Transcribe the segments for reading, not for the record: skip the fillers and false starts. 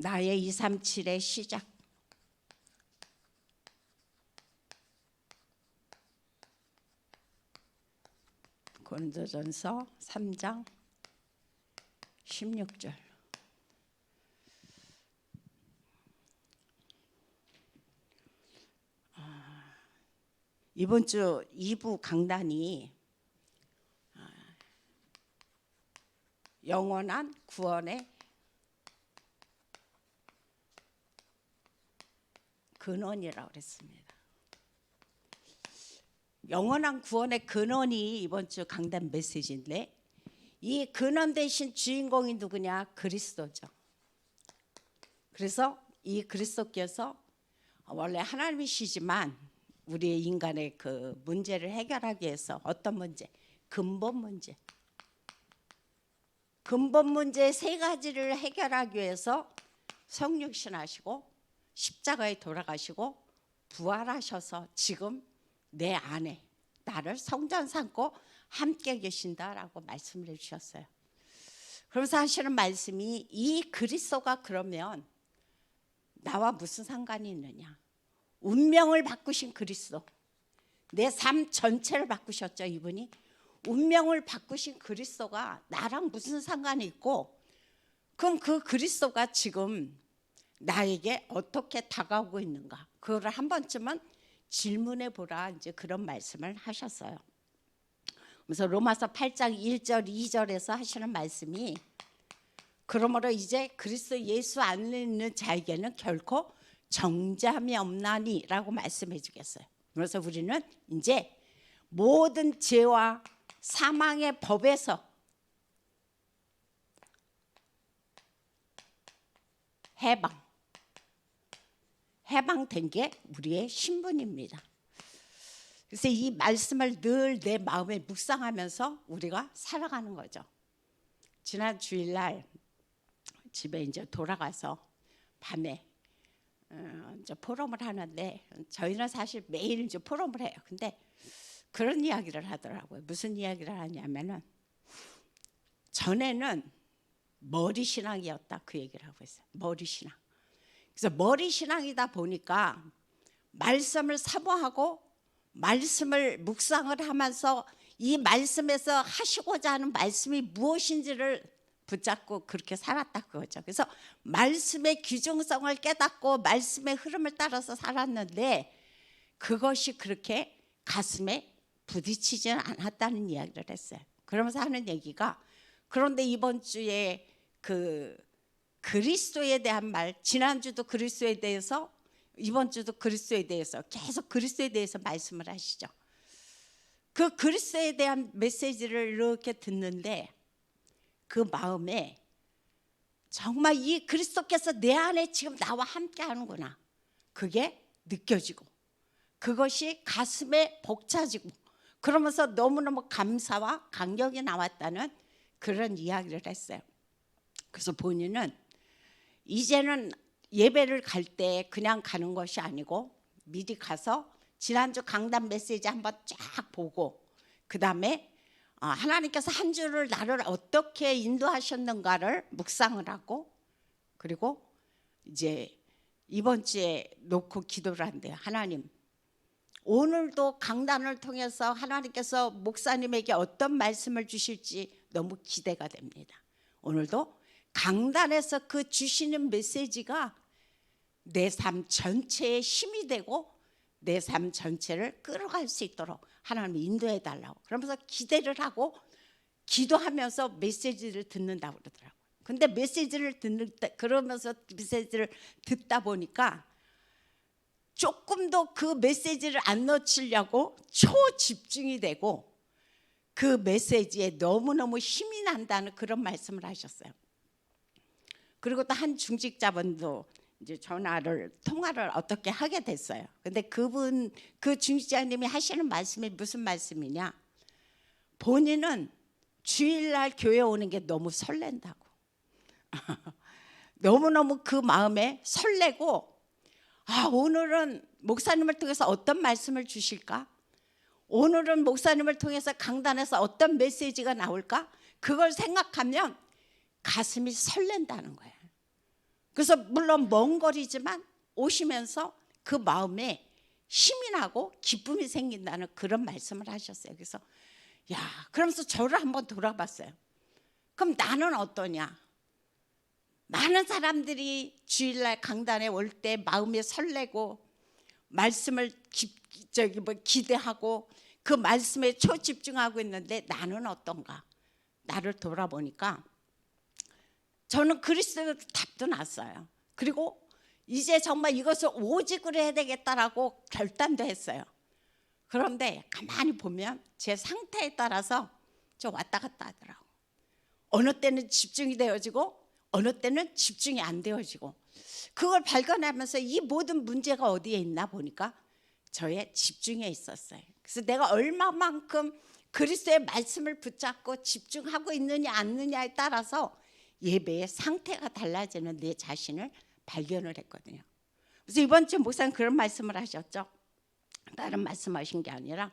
나의 237의 시작. 고린도전서 3장 16절. 이번 주 2부 강단이 영원한 구원의 근원이라고 그랬습니다. 영원한 구원의 근원이 이번 주 강단 메시지인데, 이 근원 대신 주인공이 누구냐? 그리스도죠. 그래서 이 그리스도께서 원래 하나님이시지만 우리의 인간의 그 문제를 해결하기 위해서 어떤 문제? 근본 문제. 근본 문제 세 가지를 해결하기 위해서 성육신하시고 십자가에 돌아가시고 부활하셔서 지금 내 안에 나를 성전 삼고 함께 계신다라고 말씀을 해주셨어요. 그러면서 하시는 말씀이, 이 그리스도가 그러면 나와 무슨 상관이 있느냐? 운명을 바꾸신 그리스도, 내 삶 전체를 바꾸셨죠. 이분이 운명을 바꾸신 그리스도가 나랑 무슨 상관이 있고, 그럼 그 그리스도가 지금 나에게 어떻게 다가오고 있는가, 그거를 한 번쯤은 질문해 보라, 이제 그런 말씀을 하셨어요. 그래서 로마서 8장 1절 2절에서 하시는 말씀이, 그러므로 이제 그리스도 예수 안에 있는 자에게는 결코 정죄함이 없나니 라고 말씀해 주겠어요. 그래서 우리는 이제 모든 죄와 사망의 법에서 해방된 게 우리의 신분입니다. 그래서 이 말씀을 늘 내 마음에 묵상하면서 우리가 살아가는 거죠. 지난 주일날 집에 이제 돌아가서 밤에 이제 포럼을 하는데, 저희는 사실 매일 이제 포럼을 해요. 근데 그런 이야기를 하더라고요. 무슨 이야기를 하냐면은, 전에는 머리 신앙이었다, 그 얘기를 하고 있어요. 머리 신앙. 그래서 머리 신앙이다 보니까 말씀을 사모하고 말씀을 묵상을 하면서 이 말씀에서 하시고자 하는 말씀이 무엇인지를 붙잡고 그렇게 살았다, 그거죠. 그래서 말씀의 귀중성을 깨닫고 말씀의 흐름을 따라서 살았는데, 그것이 그렇게 가슴에 부딪히지는 않았다는 이야기를 했어요. 그러면서 하는 얘기가, 그런데 이번 주에 그 그리스도에 대한 말, 지난주도 그리스도에 대해서, 이번 주도 그리스도에 대해서 계속 그리스도에 대해서 말씀을 하시죠. 그 그리스도에 대한 메시지를 이렇게 듣는데, 그 마음에 정말 이 그리스도께서 내 안에 지금 나와 함께 하는구나, 그게 느껴지고, 그것이 가슴에 벅차지고, 그러면서 너무너무 감사와 감격이 나왔다는 그런 이야기를 했어요. 그래서 본인은 이제는 예배를 갈 때 그냥 가는 것이 아니고, 미리 가서 지난주 강단 메시지 한번 쫙 보고, 그 다음에 하나님께서 한 주를 나를 어떻게 인도하셨는가를 묵상을 하고, 그리고 이제 이번 주에 놓고 기도를 한대요. 하나님, 오늘도 강단을 통해서 하나님께서 목사님에게 어떤 말씀을 주실지 너무 기대가 됩니다. 오늘도 강단에서 그 주시는 메시지가 내 삶 전체에 힘이 되고 내 삶 전체를 끌어갈 수 있도록 하나님이 인도해 달라고, 그러면서 기대를 하고 기도하면서 메시지를 듣는다고 그러더라고요. 근데 메시지를 그러면서 메시지를 듣다 보니까 조금 더 그 메시지를 안 놓치려고 초집중이 되고, 그 메시지에 너무너무 힘이 난다는 그런 말씀을 하셨어요. 그리고 또 한 중직자분도 이제 통화를 어떻게 하게 됐어요. 근데 그 중직자님이 하시는 말씀이 무슨 말씀이냐, 본인은 주일날 교회 오는 게 너무 설렌다고. 너무너무 그 마음에 설레고, 오늘은 목사님을 통해서 어떤 말씀을 주실까? 오늘은 목사님을 통해서 강단에서 어떤 메시지가 나올까? 그걸 생각하면 가슴이 설렌다는 거예요. 그래서 물론 먼 거리지만 오시면서 그 마음에 힘이 나고 기쁨이 생긴다는 그런 말씀을 하셨어요. 그래서 야, 그러면서 저를 한번 돌아봤어요. 그럼 나는 어떠냐? 많은 사람들이 주일날 강단에 올 때 마음이 설레고 말씀을 기대하고 그 말씀에 초집중하고 있는데 나는 어떤가? 나를 돌아보니까 저는 그리스도의 답도 났어요. 그리고 이제 정말 이것을 오직으로 해야 되겠다라고 결단도 했어요. 그런데 가만히 보면 제 상태에 따라서 저 왔다 갔다 하더라고요. 어느 때는 집중이 되어지고 어느 때는 집중이 안 되어지고, 그걸 발견하면서 이 모든 문제가 어디에 있나 보니까 저의 집중에 있었어요. 그래서 내가 얼마만큼 그리스도의 말씀을 붙잡고 집중하고 있느냐 않느냐에 따라서 예배의 상태가 달라지는 내 자신을 발견을 했거든요. 그래서 이번 주 목사님 그런 말씀을 하셨죠. 다른 말씀하신 게 아니라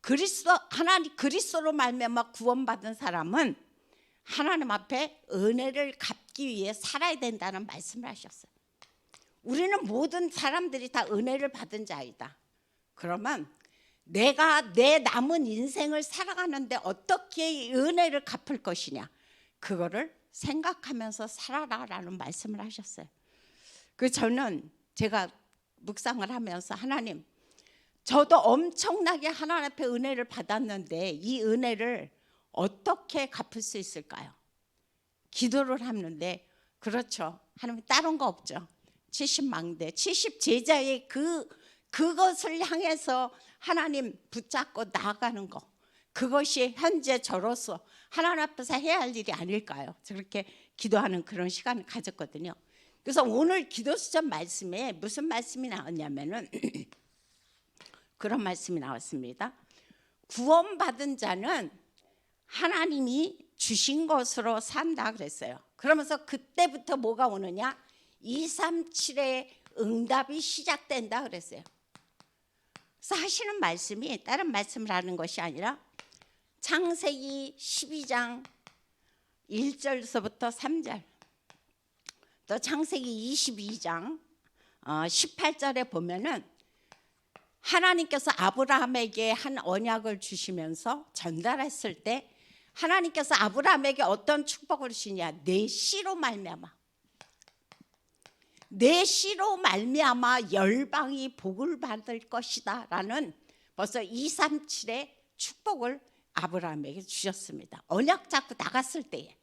그리스도로 말미암아 구원받은 사람은 하나님 앞에 은혜를 갚기 위해 살아야 된다는 말씀을 하셨어요. 우리는 모든 사람들이 다 은혜를 받은 자이다. 그러면 내가 내 남은 인생을 살아가는데 어떻게 은혜를 갚을 것이냐, 그거를 생각하면서 살아라라는 말씀을 하셨어요. 그 저는 제가 묵상을 하면서 하나님, 저도 엄청나게 하나님 앞에 은혜를 받았는데 이 은혜를 어떻게 갚을 수 있을까요? 기도를 하는데 그렇죠. 하나님 다른 거 없죠. 70망대, 70제자의 그것을 향해서 하나님 붙잡고 나아가는 거, 그것이 현재 저로서 하나님 앞에서 해야 할 일이 아닐까요? 저렇게 기도하는 그런 시간을 가졌거든요. 그래서 오늘 기도수전 말씀에 무슨 말씀이 나왔냐면은 그런 말씀이 나왔습니다. 구원받은 자는 하나님이 주신 것으로 산다 그랬어요. 그러면서 그때부터 뭐가 오느냐? 237의 응답이 시작된다 그랬어요. 그래서 하시는 말씀이 다른 말씀을 하는 것이 아니라 창세기 12장 1절서부터 3절, 또 창세기 22장 18절에 보면은 하나님께서 아브라함에게 한 언약을 주시면서 전달했을 때 하나님께서 아브라함에게 어떤 축복을 주시냐? 내 씨로 말미암아, 내 씨로 말미암아 열방이 복을 받을 것이다 라는 벌써 237의 축복을 아브라함에게 주셨습니다. 언약 잡고 나갔을 때에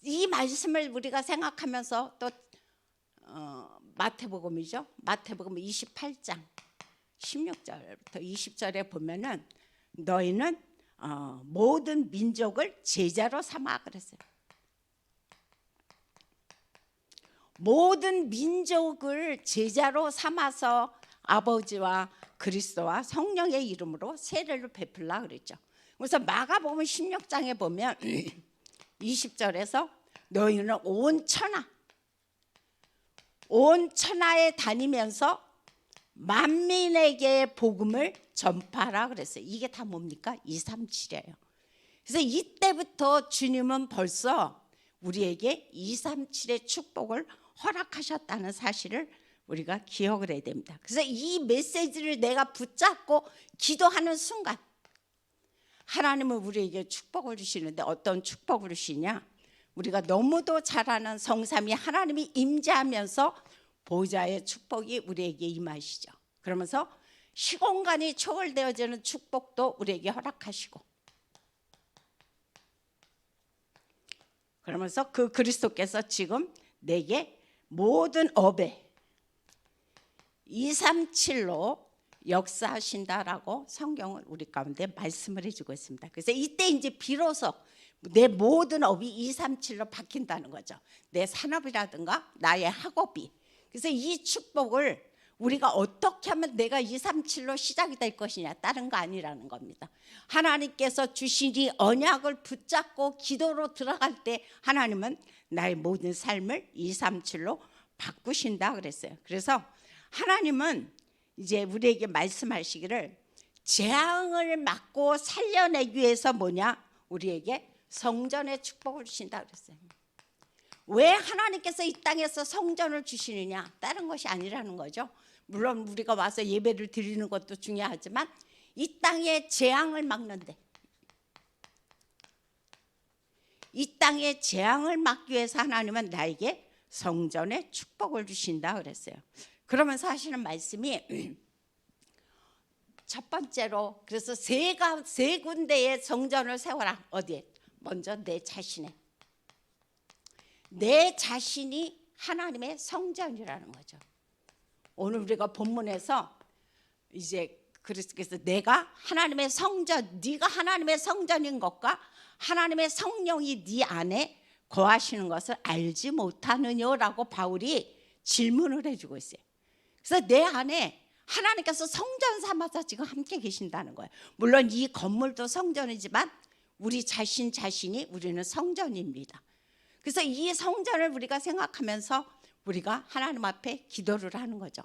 이 말씀을 우리가 생각하면서 또 마태복음이죠. 마태복음 28장 16절부터 20절에 보면은 너희는 모든 민족을 제자로 삼아 그랬어요. 모든 민족을 제자로 삼아서 아버지와 그리스도와 성령의 이름으로 세례를 베풀라 그랬죠. 그래서 마가복음 16장에 보면 20절에서 너희는 온 천하에 다니면서 만민에게 복음을 전파하라 그랬어요. 이게 다 뭡니까? 237이에요. 그래서 이때부터 주님은 벌써 우리에게 237의 축복을 허락하셨다는 사실을 우리가 기억을 해야 됩니다. 그래서 이 메시지를 내가 붙잡고 기도하는 순간 하나님은 우리에게 축복을 주시는데 어떤 축복을 주시냐? 우리가 너무도 잘 아는 성삼위 하나님이 임재하면서 보좌의 축복이 우리에게 임하시죠. 그러면서 시공간이 초월되어지는 축복도 우리에게 허락하시고, 그러면서 그 그리스도께서 지금 내게 모든 업에 237로 역사하신다라고 성경은 우리 가운데 말씀을 해주고 있습니다. 그래서 이때 이제 비로소 내 모든 업이 237로 바뀐다는 거죠. 내 산업이라든가 나의 학업이. 그래서 이 축복을 우리가 어떻게 하면 내가 237로 시작이 될 것이냐, 다른 거 아니라는 겁니다. 하나님께서 주신 이 언약을 붙잡고 기도로 들어갈 때 하나님은 나의 모든 삶을 237로 바꾸신다 그랬어요. 그래서 하나님은 이제 우리에게 말씀하시기를 재앙을 막고 살려내기 위해서 뭐냐? 우리에게 성전의 축복을 주신다 그랬어요. 왜 하나님께서 이 땅에서 성전을 주시느냐? 다른 것이 아니라는 거죠. 물론 우리가 와서 예배를 드리는 것도 중요하지만 이 땅의 재앙을 막는데, 이 땅의 재앙을 막기 위해서 하나님은 나에게 성전의 축복을 주신다 그랬어요. 그러면서 하시는 말씀이 첫 번째로, 그래서 세 군데의 성전을 세워라. 어디에? 먼저 내 자신의, 내 자신이 하나님의 성전이라는 거죠. 오늘 우리가 본문에서 이제 그래서 내가 하나님의 성전, 네가 하나님의 성전인 것과 하나님의 성령이 네 안에 거하시는 것을 알지 못하느냐라고 바울이 질문을 해주고 있어요. 그래서 내 안에 하나님께서 성전 삼아서 지금 함께 계신다는 거예요. 물론 이 건물도 성전이지만 우리 자신이 우리는 성전입니다. 그래서 이 성전을 우리가 생각하면서 우리가 하나님 앞에 기도를 하는 거죠.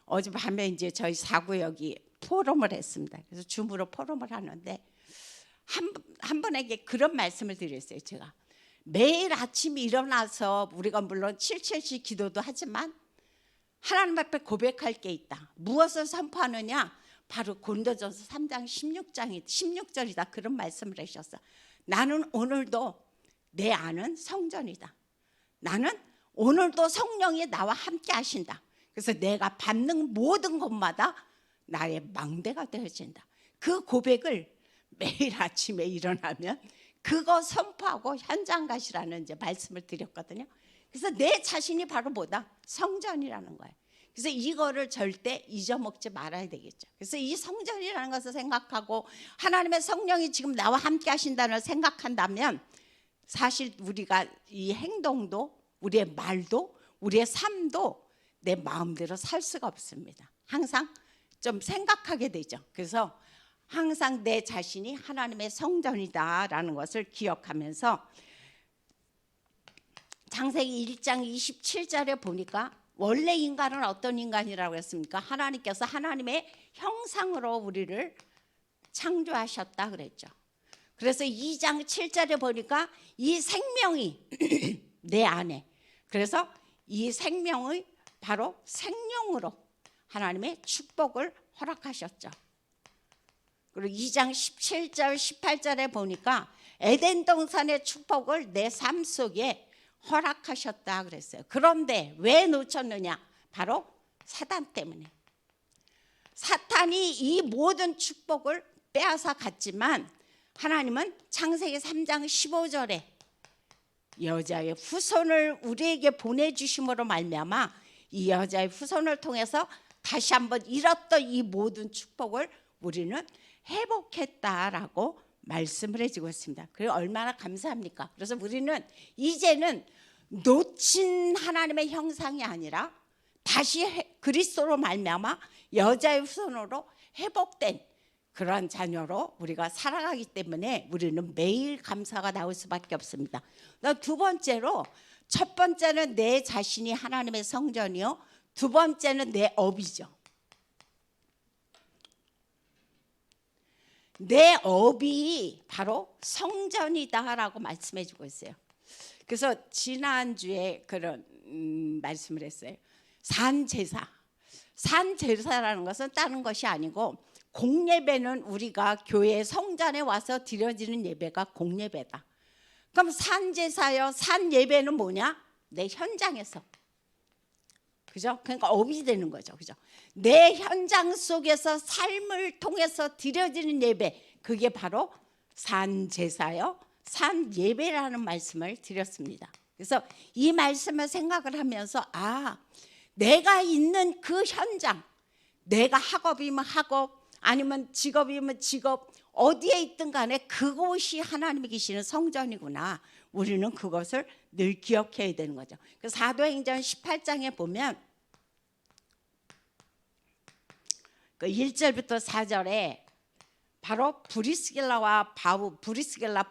어젯밤에 이제 저희 사구역이 포럼을 했습니다. 그래서 줌으로 포럼을 하는데 한 분에게 그런 말씀을 드렸어요. 제가 매일 아침 일어나서 우리가 물론 777 기도도 하지만 하나님 앞에 고백할 게 있다. 무엇을 선포하느냐? 바로 고린도전서 3장 16절이다. 그런 말씀을 하셨어. 나는 오늘도 내 안은 성전이다. 나는 오늘도 성령이 나와 함께 하신다. 그래서 내가 받는 모든 것마다 나의 망대가 되어진다. 그 고백을 매일 아침에 일어나면 그거 선포하고 현장 가시라는 이제 말씀을 드렸거든요. 그래서 내 자신이 바로 뭐다? 성전이라는 거예요. 그래서 이거를 절대 잊어먹지 말아야 되겠죠. 그래서 이 성전이라는 것을 생각하고 하나님의 성령이 지금 나와 함께 하신다는 걸 생각한다면 사실 우리가 이 행동도, 우리의 말도, 우리의 삶도 내 마음대로 살 수가 없습니다. 항상 좀 생각하게 되죠. 그래서 항상 내 자신이 하나님의 성전이다라는 것을 기억하면서 창세기 1장 27절에 보니까 원래 인간은 어떤 인간이라고 했습니까? 하나님께서 하나님의 형상으로 우리를 창조하셨다 그랬죠. 그래서 2장 7절에 보니까 이 생명이 내 안에, 그래서 이 생명의 바로 생명으로 하나님의 축복을 허락하셨죠. 그리고 2장 17절 18절에 보니까 에덴 동산의 축복을 내 삶 속에 허락하셨다 그랬어요. 그런데 왜 놓쳤느냐? 바로 사단 때문에. 사탄이 이 모든 축복을 빼앗아 갔지만 하나님은 창세기 3장 15절에 여자의 후손을 우리에게 보내주심으로 말미암아 이 여자의 후손을 통해서 다시 한번 잃었던 이 모든 축복을 우리는 회복했다라고 말씀을 해주고 있습니다. 그리고 얼마나 감사합니까? 그래서 우리는 이제는 놓친 하나님의 형상이 아니라 다시 그리스도로 말미암아 여자의 후손으로 회복된 그러한 자녀로 우리가 살아가기 때문에 우리는 매일 감사가 나올 수밖에 없습니다. 두 번째로, 첫 번째는 내 자신이 하나님의 성전이요, 두 번째는 내 업이죠. 내 업이 바로 성전이다라고 말씀해 주고 있어요. 그래서 지난주에 그런 말씀을 했어요. 산제사. 산제사라는 것은 다른 것이 아니고, 공예배는 우리가 교회 성전에 와서 드려지는 예배가 공예배다. 그럼 산제사요, 산예배는 뭐냐? 내 현장에서. 그죠? 그러니까 업이 되는 거죠. 그죠? 내 현장 속에서 삶을 통해서 드려지는 예배, 그게 바로 산제사요, 산예배라는 말씀을 드렸습니다. 그래서 이 말씀을 생각을 하면서 내가 있는 그 현장, 내가 학업이면 학업, 아니면 직업이면 직업, 어디에 있든 간에 그곳이 하나님이 계시는 성전이구나. 우리는 그것을 늘 기억해야 되는 거죠. 그래서 사도행전 18장에 보면 그 1절부터 4절에 바로 브리스길라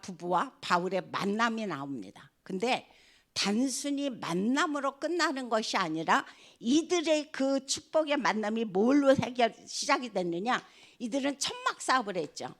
부부와 바울의 만남이 나옵니다. 근데 단순히 만남으로 끝나는 것이 아니라 이들의 그 축복의 만남이 뭘로 시작이 됐느냐? 이들은 천막 사업을 했죠.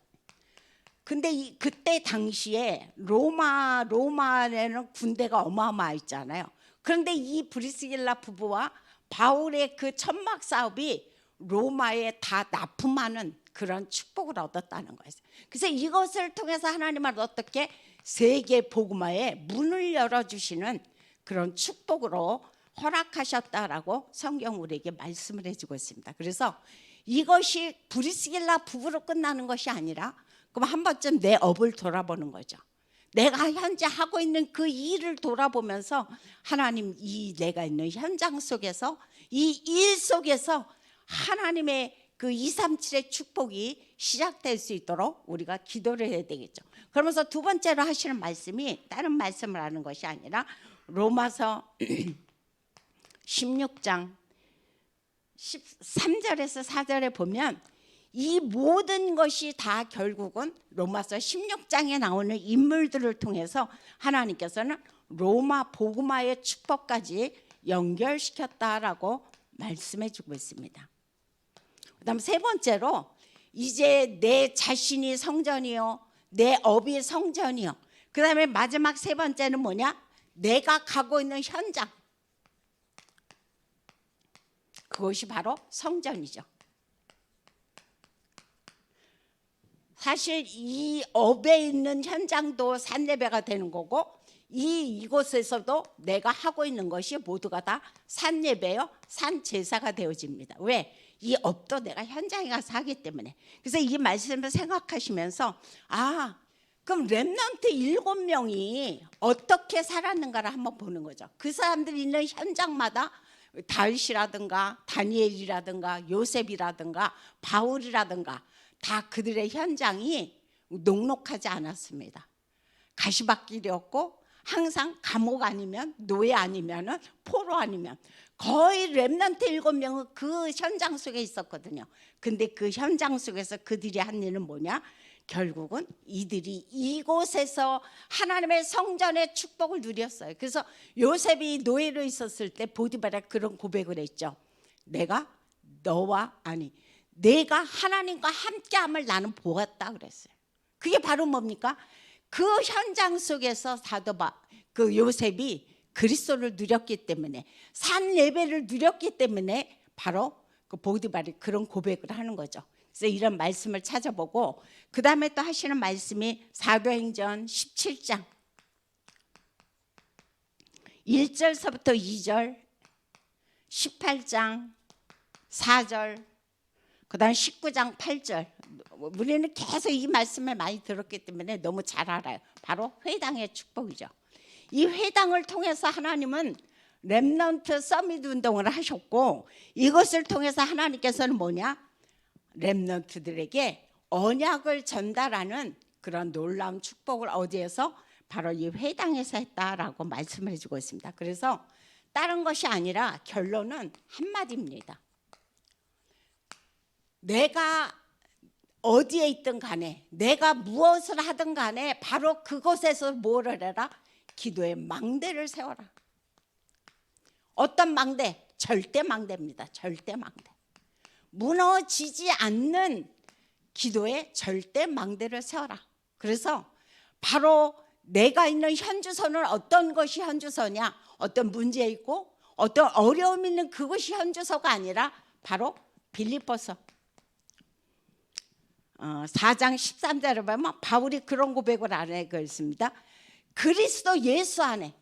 근데 그때 당시에 로마에는 군대가 어마어마했잖아요. 그런데 이 브리스길라 부부와 바울의 그 천막 사업이 로마에 다 납품하는 그런 축복을 얻었다는 거예요. 그래서 이것을 통해서 하나님은 어떻게 세계 복음화에 문을 열어주시는 그런 축복으로 허락하셨다라고 성경 우리에게 말씀을 해주고 있습니다. 그래서 이것이 브리스길라 부부로 끝나는 것이 아니라 그럼 한 번쯤 내 업을 돌아보는 거죠. 내가 현재 하고 있는 그 일을 돌아보면서 하나님, 이 내가 있는 현장 속에서 이 일 속에서 하나님의 그 237의 축복이 시작될 수 있도록 우리가 기도를 해야 되겠죠. 그러면서 두 번째로 하시는 말씀이 다른 말씀을 하는 것이 아니라 로마서 16장 13절에서 4절에 보면 이 모든 것이 다 결국은 로마서 16장에 나오는 인물들을 통해서 하나님께서는 로마 복음화의 축복까지 연결시켰다라고 말씀해 주고 있습니다. 그다음 세 번째로 이제 내 자신이 성전이요, 내 업이 성전이요. 그다음에 마지막 세 번째는 뭐냐? 내가 가고 있는 현장. 그것이 바로 성전이죠. 사실 이 업에 있는 현장도 산예배가 되는 거고 이곳에서도 내가 하고 있는 것이 모두가 다 산예배요, 산제사가 되어집니다. 왜? 이 업도 내가 현장에 가서 하기 때문에. 그래서 이 말씀을 생각하시면서 그럼 렘넌트 7명이 어떻게 살았는가를 한번 보는 거죠. 그 사람들이 있는 현장마다 다윗이라든가 다니엘이라든가 요셉이라든가 바울이라든가 다 그들의 현장이 녹록하지 않았습니다. 가시밭길이었고 항상 감옥 아니면 노예 아니면 포로 아니면 거의 렘넌트 7명은 그 현장 속에 있었거든요. 근데 그 현장 속에서 그들이 한 일은 뭐냐? 결국은 이들이 이곳에서 하나님의 성전의 축복을 누렸어요. 그래서 요셉이 노예로 있었을 때 보디발에 그런 고백을 했죠. 내가 하나님과 함께함을 나는 보았다 그랬어요. 그게 바로 뭡니까? 그 현장 속에서 그 요셉이 그리스도를 누렸기 때문에 산 예배를 누렸기 때문에 바로 그 보디발이 그런 고백을 하는 거죠. 그래서 이런 말씀을 찾아보고 그 다음에 또 하시는 말씀이 사도행전 17장 1절서부터 2절 18장 4절 그 다음 19장 8절 우리는 계속 이 말씀을 많이 들었기 때문에 너무 잘 알아요. 바로 회당의 축복이죠. 이 회당을 통해서 하나님은 렘넌트 서밋 운동을 하셨고 이것을 통해서 하나님께서는 뭐냐? 렘넌트들에게 언약을 전달하는 그런 놀라운 축복을 어디에서? 바로 이 회당에서 했다라고 말씀을 해주고 있습니다. 그래서 다른 것이 아니라 결론은 한마디입니다. 내가 어디에 있든 간에 내가 무엇을 하든 간에 바로 그곳에서 뭐를 해라? 기도의 망대를 세워라. 어떤 망대? 절대 망대입니다. 절대 망대. 무너지지 않는 기도의 절대 망대를 세워라. 그래서 바로 내가 있는 현주소는 어떤 것이 현주소냐? 어떤 문제 있고 어떤 어려움이 있는 그것이 현주소가 아니라 바로 빌립보서 4장 13절에 보면 바울이 그런 고백을 하고 있습니다. 그리스도 예수 안에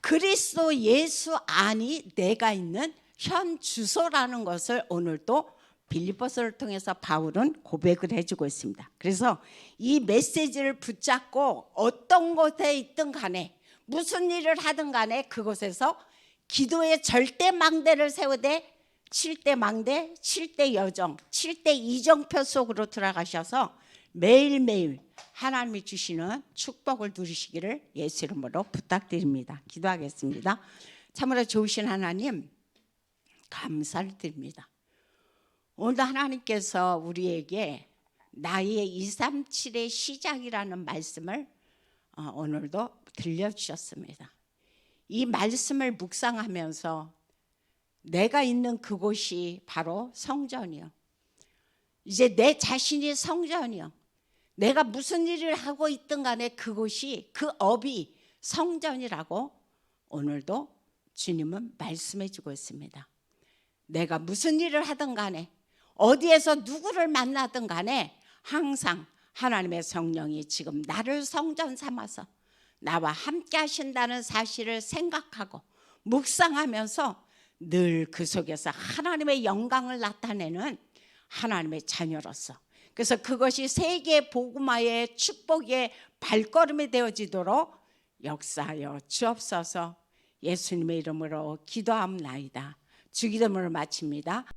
그리스도 예수 안이 내가 있는 현 주소라는 것을 오늘도 빌립보서를 통해서 바울은 고백을 해주고 있습니다. 그래서 이 메시지를 붙잡고 어떤 곳에 있든 간에 무슨 일을 하든 간에 그곳에서 기도의 절대 망대를 세우되 7대 망대, 7대 여정, 7대 이정표 속으로 들어가셔서 매일매일 하나님이 주시는 축복을 누리시기를 예수 이름으로 부탁드립니다. 기도하겠습니다. 참으로 좋으신 하나님 감사를 드립니다. 오늘도 하나님께서 우리에게 나의 237의 시작이라는 말씀을 오늘도 들려주셨습니다. 이 말씀을 묵상하면서 내가 있는 그곳이 바로 성전이요. 이제 내 자신이 성전이요. 내가 무슨 일을 하고 있든 간에 그곳이, 그 업이 성전이라고 오늘도 주님은 말씀해 주고 있습니다. 내가 무슨 일을 하든 간에, 어디에서 누구를 만나든 간에 항상 하나님의 성령이 지금 나를 성전 삼아서 나와 함께 하신다는 사실을 생각하고 묵상하면서 늘 그 속에서 하나님의 영광을 나타내는 하나님의 자녀로서, 그래서 그것이 세계 복음화의 축복의 발걸음이 되어지도록 역사하여 주옵소서. 예수님의 이름으로 기도함나이다. 주기도문을 마칩니다.